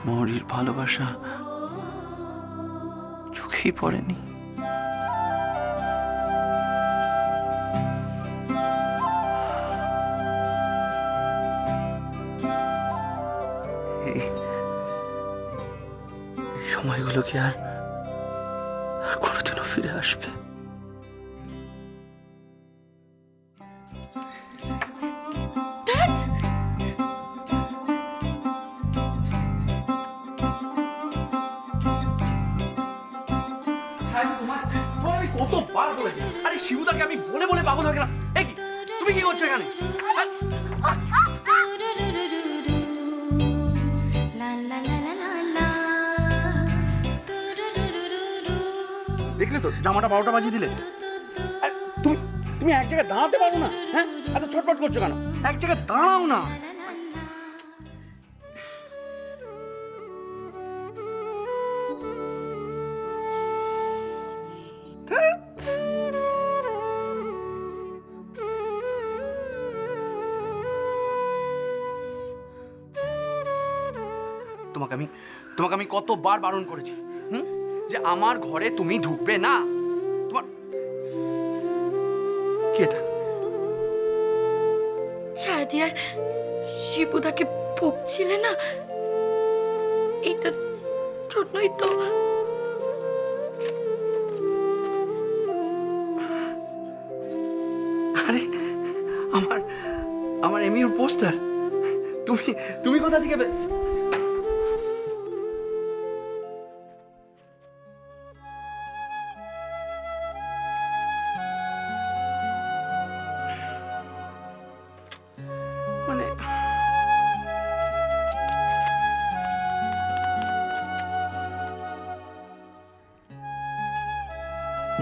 মৌরির ভালোবাসা চোখেই পড়েনি। এই সময়গুলো কি আর কোনোদিনও ফিরে আসবে? কতবার বলেছি, আরে শিবুদাকে আমি বলে বলে পাগল হয়ে গেলাম। এই তুমি কি করছো এখানে? দেখলে তো জামাটা 12টা বাজিয়ে দিলে। তুমি তুমি এক জায়গায় দাঁড়াতে পারো না? হ্যাঁ, এত ছটফট করছো কেন? এক জায়গায় দাঁড়াও না। তোমাকে আমি কতবার বারণ করেছি যে আমার ঘরে তুমি ঢুকবে না। তোমার কি এটা? শাদি আর শিবুদাকে বকছিলে না, এটার জন্যই তো। আরে আমার এমইউর পোস্টার তুমি কোথা থেকে মানে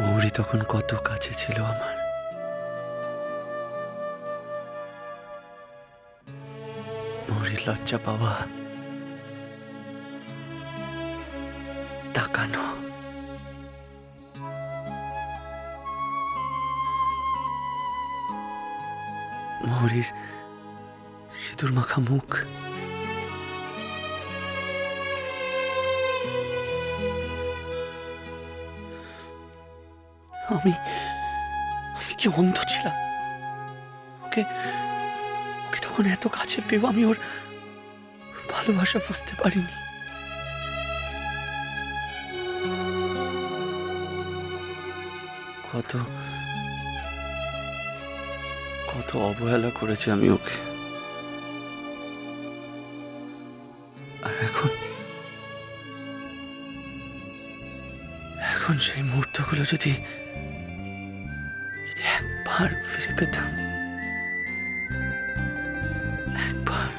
মৌরি তখন কত কাছে ছিল আমার। মৌরির লজ্জা পাওয়া, তাকানো, মৌরির সিঁদুর মাখা মুখ, আমি কি অন্ধ ছিলাম? ওকে তখন এত কাছে পেয়েও আমি ওর ভালোবাসা বুঝতে পারিনি। কত কত অবহেলা করেছি আমি ওকে। আর এখন সেই মুহূর্তগুলো যদি একবার ফিরে পেতাম, একবার।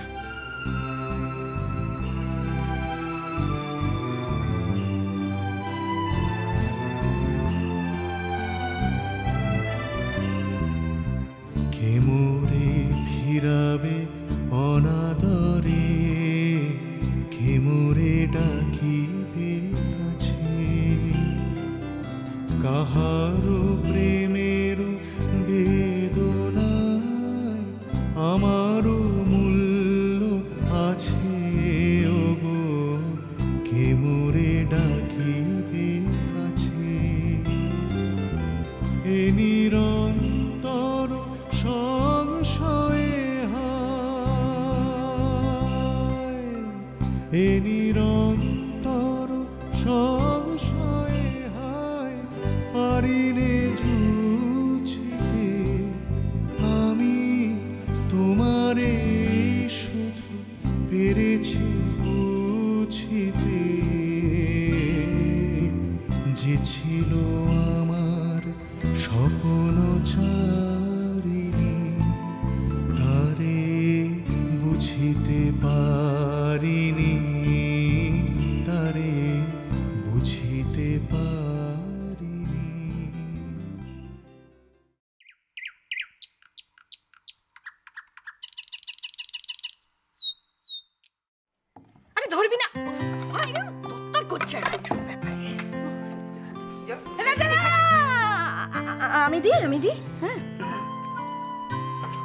কে মোরে ফিরাবে অনাদরে, কে মোরে ডাকিবে কাছে, কাহারো প্রেমের বেদনায় আমারও মূল্য আছে ওগো, কে মোরে ডাকিবে কাছে। এ নিরন্তর সংশয়ে হায়, এ নিরন্তর সংশয়ে হায়, পারিনে জুছিতে আমি তোমারে শুধু পেরেছি বুঝিতে, যে ছিল আমার স্বপ্ন চারিণী, তারে বুঝিতে পারিনি, তারে বুঝিতে পারিনি। আরে ধরবি না, তোর করছে একদম ছোট ব্যাপার। আমি দি হ্যাঁ।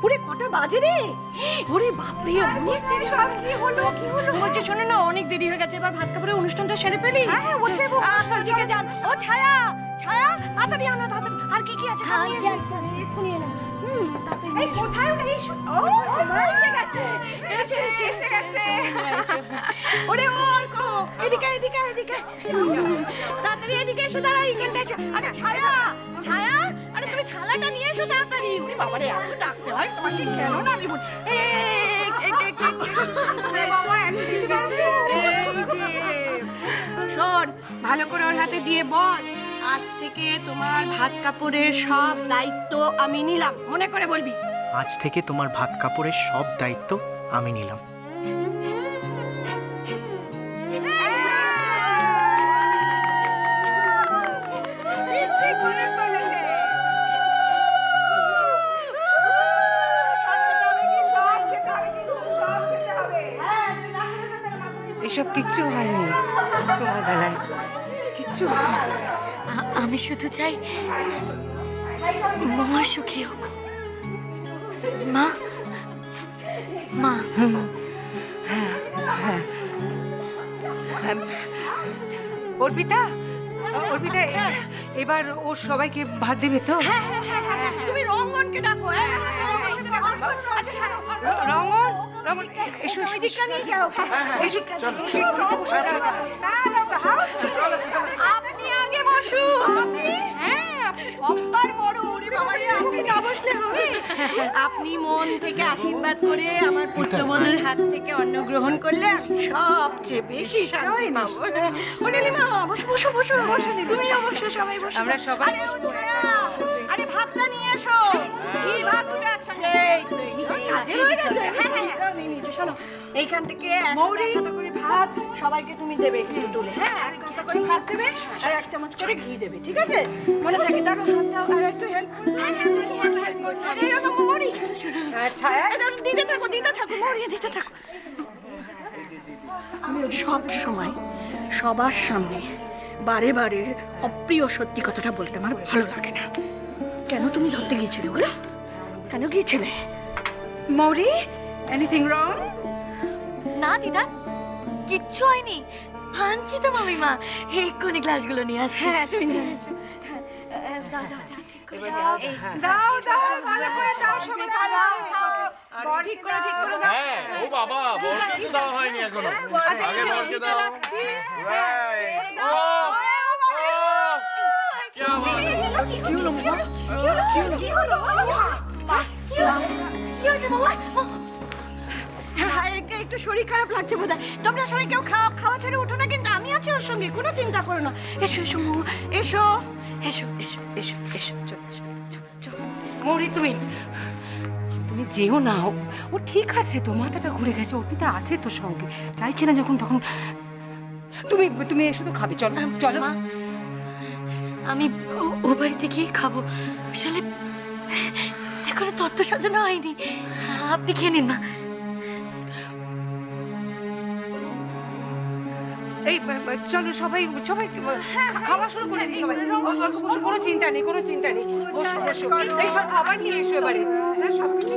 ওরে কটা বাজে রে? ওরে বাপরে, অনেক দেরি হয়ে গেছে। কি হলো? বলছি শোনো না, অনেক দেরি হয়ে গেছে, এবার ভাত কাপড়ে অনুষ্ঠানটা সেরে ফেলি। হ্যাঁ, ওঠে ওদিকে যান। ও ছায়া, ছায়া তাড়াতাড়ি আনো, তাড়াতাড়ি। আর কি কি আছে সব নিয়ে এসো। এক্ষুনি এলাম। তাড়াতাড়ি। এই কোথায় ওটা? এসো। ও এসে গেছে, এসে গেছে। ওরে অর্ক, এদিকে এদিকে এদিকে। তাড়াতাড়ি এদিকে এসে দাঁড়া, এখানটা এসো। আরে ছায়া, ছায়া, আরে তুমি থালাটা নিয়ে এসো তাড়াতাড়ি। ওরে বাবা রে, এত ডাকতে হয় তোমাকে কেন না? আমি বল শোন, ভালো করে ওর হাতে দিয়ে বল, আজ থেকে তোমার ভাত কাপড়ের সব দায়িত্ব আমি নিলাম। মনে করে বলবি। আজ থেকে তোমার ভাত কাপড়ের সব দায়িত্ব আমি নিলাম। এসব কিচ্ছু হয়নি তোমার বেলায়, কিচ্ছু হয়নি। আমি শুধু চাই মা সুখী হোক। মা, মা। অর্পিতা, অর্পিতা, এবার ও সবাইকে ভাত দেবে তো? তুমি রঙ্গনকে ডাকো। রঙন, রঙন, এসো, ওই দিকটা নিয়ে যাও। এসো, আপনি আগে বসুন। হ্যাঁ, আপনি সবার বড়। ওরে বাবা রে, আপনি না বসলে হবে? আপনি মন থেকে আশীর্বাদ করে আমার পুত্রবধূর হাত থেকে অন্ন গ্রহণ করলে আমি সবচেয়ে বেশি শান্তি পাবো। নীলিমা, বসো বসো বসো বসো। তুমি অবশ্য সবাই বসো। আমরা সবাই আরে আরে ভাতটা নিয়ে এসো। ঘি ভাত দুটো একসঙ্গে। এই তো, এই তো, কাজে রয়ে গেছে। হ্যাঁ হ্যাঁ, নিচে শোনো, এইখান থেকে মৌরি করে ভাত সবাইকে তুমি দেবে একটু তুলে। হ্যাঁ, আর একটা করে ভাত দেবে আর এক চামচ করে ঘি দেবে, ঠিক আছে? মনে থাকে। তারপর হাতটাও আর একটু হেল্প করছে। আরে এরকম মৌরি, শোনো শোনো। আচ্ছা, দিতে থাকো মৌরি, দিতে থাকো। সব সময় সবার সামনে বারে বারে অপ্রিয় সত্যি কথাটা বলতে আমার ভালো লাগে না। কেন তুমি ধরতে গিয়েছিলে ওগুলো? কেন গিয়েছিলে? মৌরি, এনিথিং রং? না দিদা, কিচ্ছু হয়নি। আনছি তো মামিমা, এক্ষুনি গ্লাসগুলো নিয়ে আসছি। হ্যাঁ, তুমি নিয়ে এসো। দাও দাও দাও, ঠিক করে দাও। দাও দাও, ভালো করে দাও, সবাই দাও। ঠিক করে দাও। হ্যাঁ, ও বাবা, বলকে তো দেওয়া হয়নি এখনো। আচ্ছা, আগে বলকে দাও। রাখছি। রাইট। ও কি আবার? কি হলো মামা? কি হলো? কি হয়েছে বাবা? হ্যাঁ, একটু শরীর খারাপ লাগছে বোধহয়। তোমরা সবাই কেউ খাওয়া ছেড়ে উঠো না, কিন্তু আমি আছি ওর সঙ্গে, কোনো চিন্তা করো না। এসো এসো মৌ, এসো এসো এসো এসো এসো, চলো চলো। মৌরি, তুমি যেও না, ও ঠিক আছে তো, মাথাটা ঘুরে গেছে। অর্পিতা আছে তো সঙ্গে, চাইছে না যখন তখন। তুমি এসে তো খাবে, চলো চলো। মা, আমি ও বাড়িতে গিয়ে খাবো। আসলে এখনো তত্ত্ব সাজানো হয়নি। আপনি খেয়ে নিন মা। এই চলো সবাই সবাই খাওয়া শুরু করে দিই। সবাই অল্প বসো, কোনো চিন্তা নেই, কোনো চিন্তা নেই। বসো বসো, এই সব খাবার নিয়ে এসো এবারে। হ্যাঁ, সবকিছু